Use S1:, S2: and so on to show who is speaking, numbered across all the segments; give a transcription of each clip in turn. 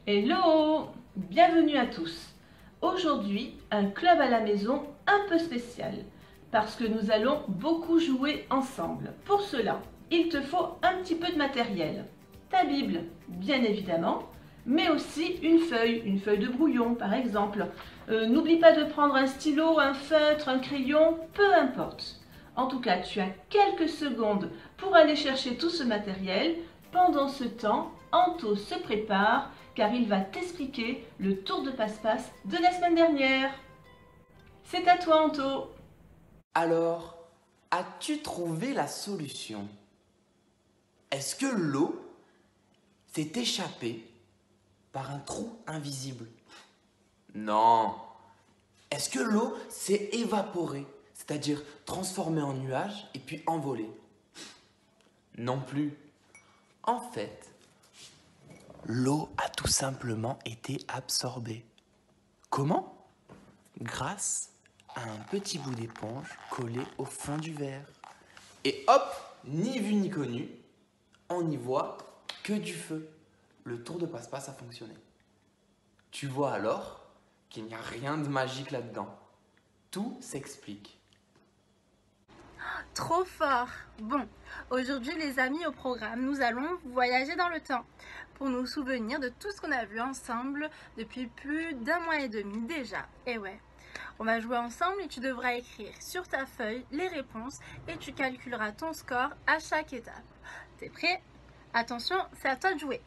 S1: Hello! Bienvenue à tous. Aujourd'hui, un club à la maison un peu spécial parce que nous allons beaucoup jouer ensemble. Pour cela, il te faut un petit peu de matériel. Ta Bible, bien évidemment, mais aussi une feuille de brouillon par exemple. N'oublie pas de prendre un stylo, un feutre, un crayon, peu importe. En tout cas, tu as quelques secondes pour aller chercher tout ce matériel. Pendant ce temps, Anto se prépare car il va t'expliquer le tour de passe-passe de la semaine dernière. C'est à toi, Anto.
S2: Alors, as-tu trouvé la solution? Est-ce que l'eau s'est échappée par un trou invisible? Non. Est-ce que l'eau s'est évaporée, c'est-à-dire transformée en nuage et puis envolée? Non plus. En fait, l'eau a tout simplement été absorbée. Comment? Grâce à un petit bout d'éponge collé au fond du verre. Et hop, ni vu ni connu, on n'y voit que du feu. Le tour de passe-passe a fonctionné. Tu vois alors qu'il n'y a rien de magique là-dedans. Tout s'explique.
S3: Trop fort! Bon, aujourd'hui les amis, au programme, nous allons voyager dans le temps pour nous souvenir de tout ce qu'on a vu ensemble depuis plus d'un mois et demi déjà. Et ouais, on va jouer ensemble et tu devras écrire sur ta feuille les réponses et tu calculeras ton score à chaque étape. T'es prêt? Attention, c'est à toi de jouer.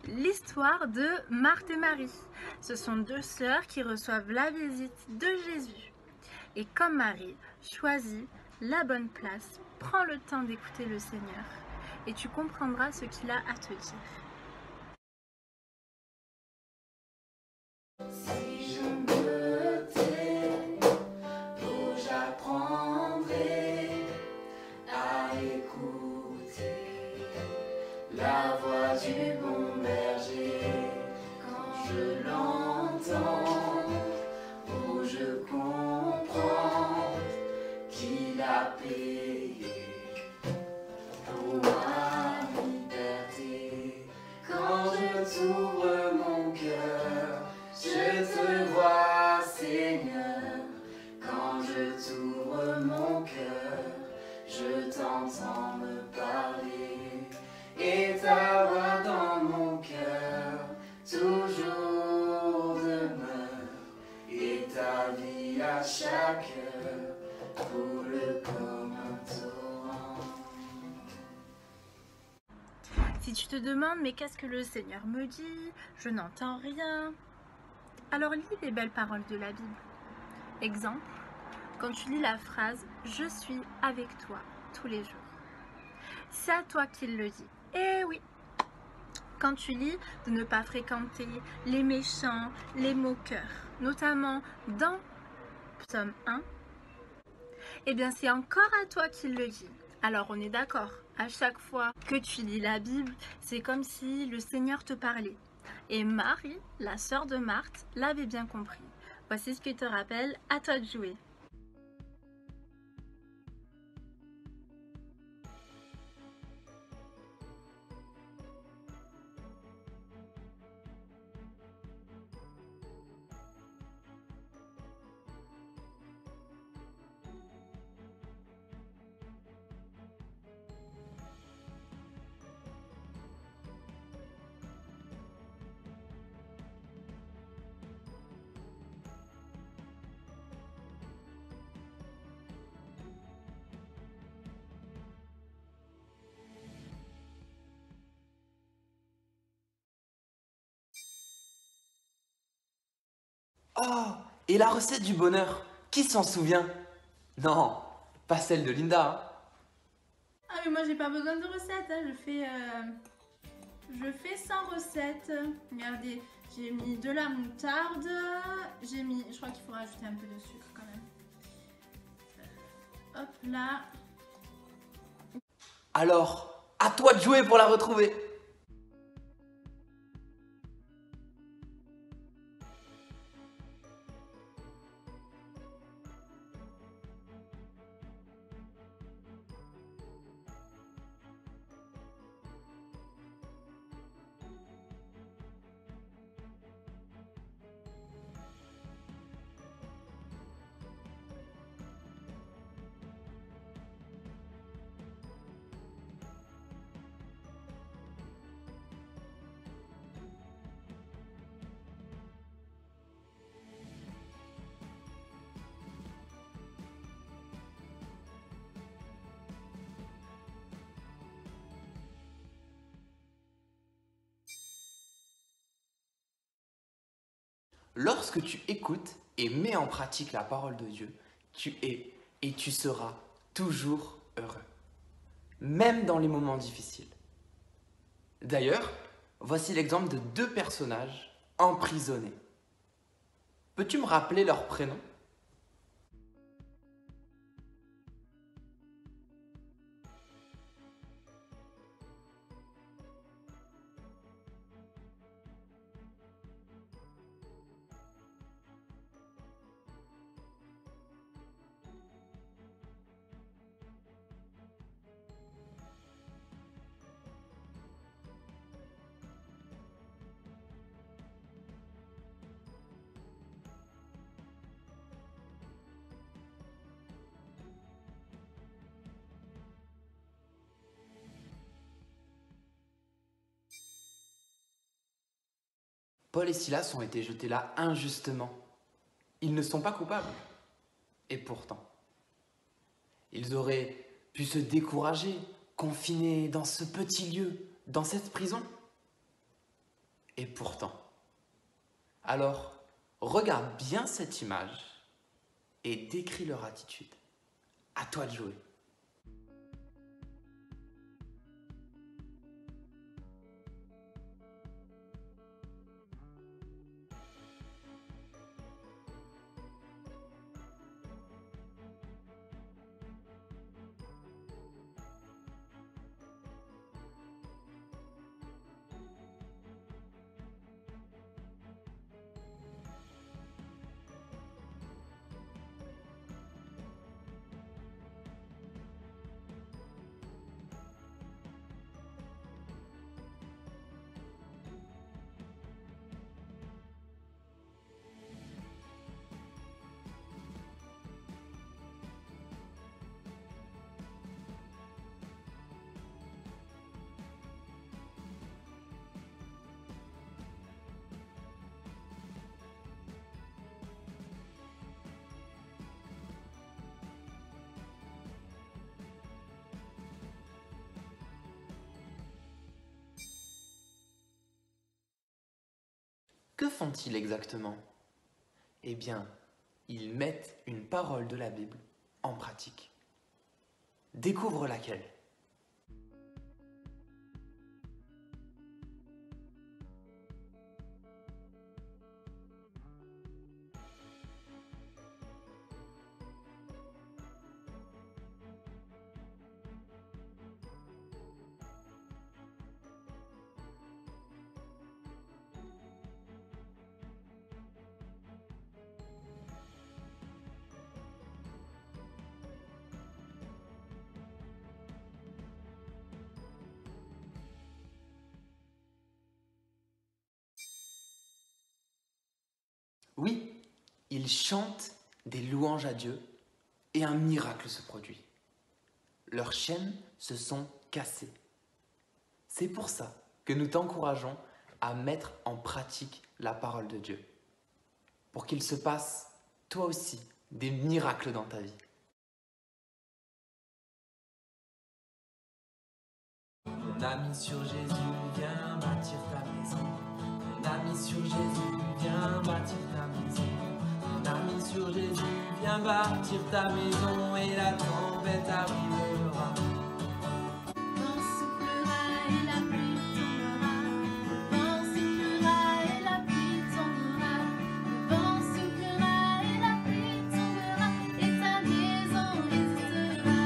S3: L'histoire de Marthe et Marie. Ce sont deux sœurs qui reçoivent la visite de Jésus. Et comme Marie choisit la bonne place, prends le temps d'écouter le Seigneur et tu comprendras ce qu'il a à te dire.
S4: Si je me tais, oh, j'apprendrai à écouter la voix du bon berger. Quand je l'entends, oh, je comprends qu'il a payé pour ma liberté. Quand je t'ouvre mon cœur, je te vois, Seigneur. Quand je t'ouvre mon cœur, je t'entends me parler. Et ta voix dans mon cœur toujours demeure. Et ta vie à chaque heure coule comme un torrent.
S3: Si tu te demandes mais qu'est-ce que le Seigneur me dit? Je n'entends rien. Alors lis les belles paroles de la Bible. Exemple, quand tu lis la phrase « Je suis avec toi tous les jours ». C'est à toi qu'il le dit. Eh oui! Quand tu lis de ne pas fréquenter les méchants, les moqueurs, notamment dans Psaume 1, eh bien c'est encore à toi qu'il le dit. Alors on est d'accord, à chaque fois que tu lis la Bible, c'est comme si le Seigneur te parlait. Et Marie, la sœur de Marthe, l'avait bien compris. Voici ce que te rappelle, à toi de jouer.
S2: Oh, et la recette du bonheur, qui s'en souvient? Non, pas celle de Linda, hein.
S3: Ah mais moi j'ai pas besoin de recette, hein. Je fais sans recette. Regardez, j'ai mis de la moutarde, je crois qu'il faut rajouter un peu de sucre quand même. Hop là.
S2: Alors, à toi de jouer pour la retrouver. Lorsque tu écoutes et mets en pratique la parole de Dieu, tu es et tu seras toujours heureux, même dans les moments difficiles. D'ailleurs, voici l'exemple de 2 personnages emprisonnés. Peux-tu me rappeler leurs prénoms? Paul et Silas ont été jetés là injustement. Ils ne sont pas coupables. Et pourtant, ils auraient pu se décourager, confinés dans ce petit lieu, dans cette prison. Et pourtant. Alors, regarde bien cette image et décris leur attitude. À toi de jouer. Que font-ils exactement? Eh bien, ils mettent une parole de la Bible en pratique. Découvre laquelle? Oui, ils chantent des louanges à Dieu et un miracle se produit. Leurs chaînes se sont cassées. C'est pour ça que nous t'encourageons à mettre en pratique la parole de Dieu, pour qu'il se passe, toi aussi, des miracles dans ta vie.
S4: Mon ami sur Jésus, viens bâtir ta maison. Mon ami sur Jésus, viens bâtir ta maison.
S2: On a mis sur Jésus, viens bâtir ta maison et la tempête arrivera.
S3: Le vent soufflera et la pluie tombera. Le vent soufflera et la pluie tombera. Le vent soufflera et la pluie tombera. Et ta maison résistera.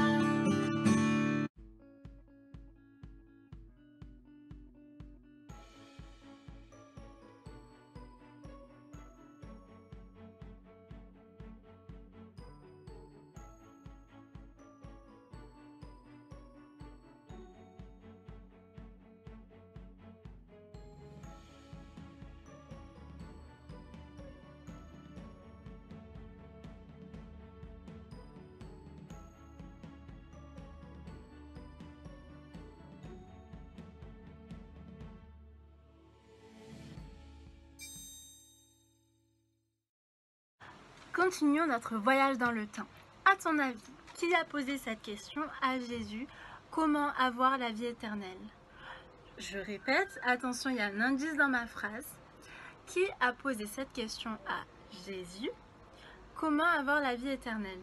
S3: Continuons notre voyage dans le temps. À ton avis, qui a posé cette question à Jésus? Comment avoir la vie éternelle? Je répète, attention, il y a un indice dans ma phrase. Qui a posé cette question à Jésus? Comment avoir la vie éternelle?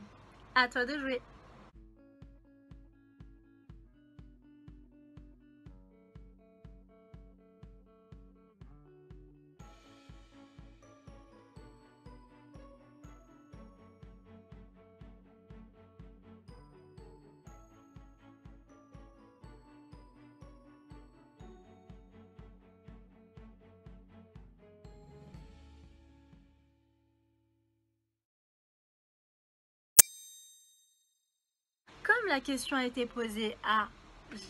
S3: À toi de jouer. Comme la question a été posée à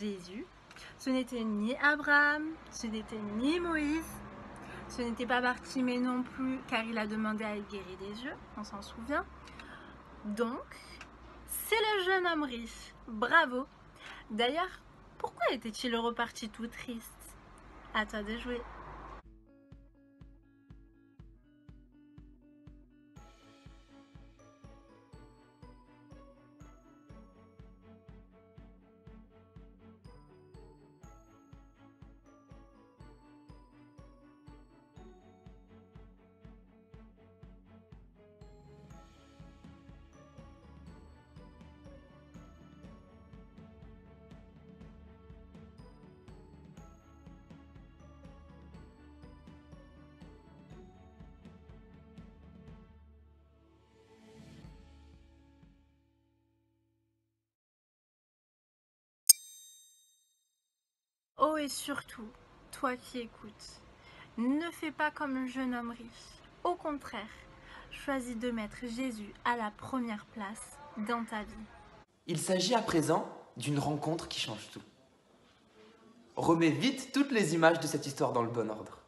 S3: Jésus, ce n'était ni Abraham, ce n'était ni Moïse, ce n'était pas Bartimée non plus, car il a demandé à être guéri des yeux, on s'en souvient. Donc, c'est le jeune homme riche. Bravo! D'ailleurs, pourquoi était-il reparti tout triste? À toi de jouer. Oh, et surtout, toi qui écoutes, ne fais pas comme le jeune homme riche. Au contraire, choisis de mettre Jésus à la première place dans ta vie.
S2: Il s'agit à présent d'une rencontre qui change tout. Remets vite toutes les images de cette histoire dans le bon ordre.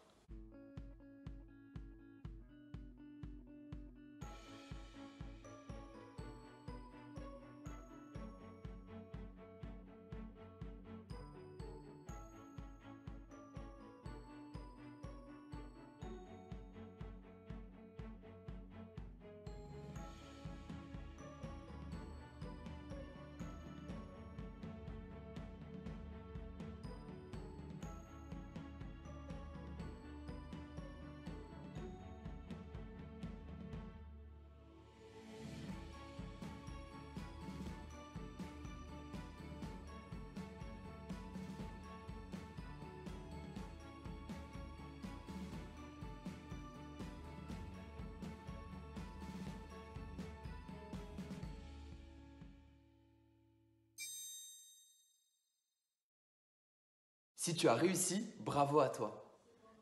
S2: Si tu as réussi, bravo à toi.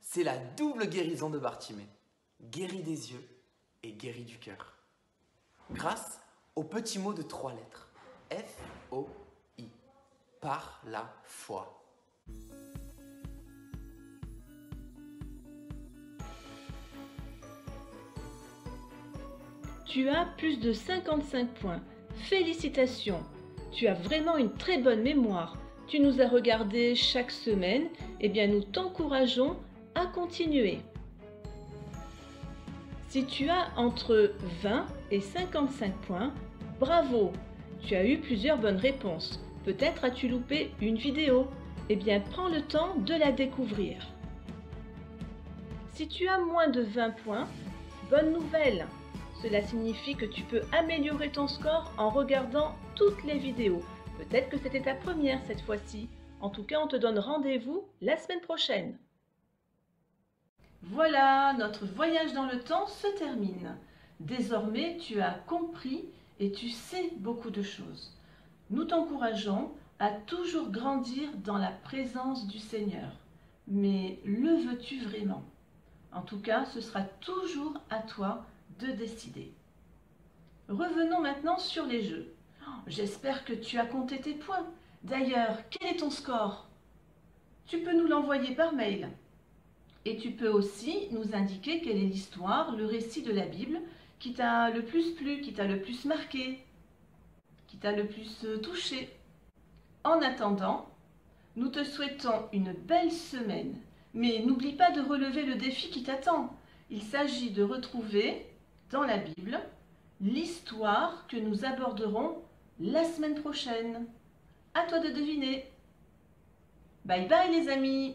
S2: C'est la double guérison de Bartimée. Guéri des yeux et guéri du cœur. Grâce au petit mot de 3 lettres. F-O-I. Par la foi.
S1: Tu as plus de 55 points. Félicitations! Tu as vraiment une très bonne mémoire. Tu nous as regardé chaque semaine. Eh bien, nous t'encourageons à continuer. Si tu as entre 20 et 55 points, bravo! Tu as eu plusieurs bonnes réponses. Peut-être as-tu loupé une vidéo. Eh bien, prends le temps de la découvrir. Si tu as moins de 20 points, bonne nouvelle! Cela signifie que tu peux améliorer ton score en regardant toutes les vidéos. Peut-être que c'était ta première cette fois-ci. En tout cas, on te donne rendez-vous la semaine prochaine. Voilà, notre voyage dans le temps se termine. Désormais, tu as compris et tu sais beaucoup de choses. Nous t'encourageons à toujours grandir dans la présence du Seigneur. Mais le veux-tu vraiment? En tout cas, ce sera toujours à toi de décider. Revenons maintenant sur les jeux. J'espère que tu as compté tes points. D'ailleurs, quel est ton score? Tu peux nous l'envoyer par mail. Et tu peux aussi nous indiquer quelle est l'histoire, le récit de la Bible qui t'a le plus plu, qui t'a le plus marqué, qui t'a le plus touché. En attendant, nous te souhaitons une belle semaine. Mais n'oublie pas de relever le défi qui t'attend. Il s'agit de retrouver dans la Bible l'histoire que nous aborderons la semaine prochaine. À toi de deviner. Bye bye les amis!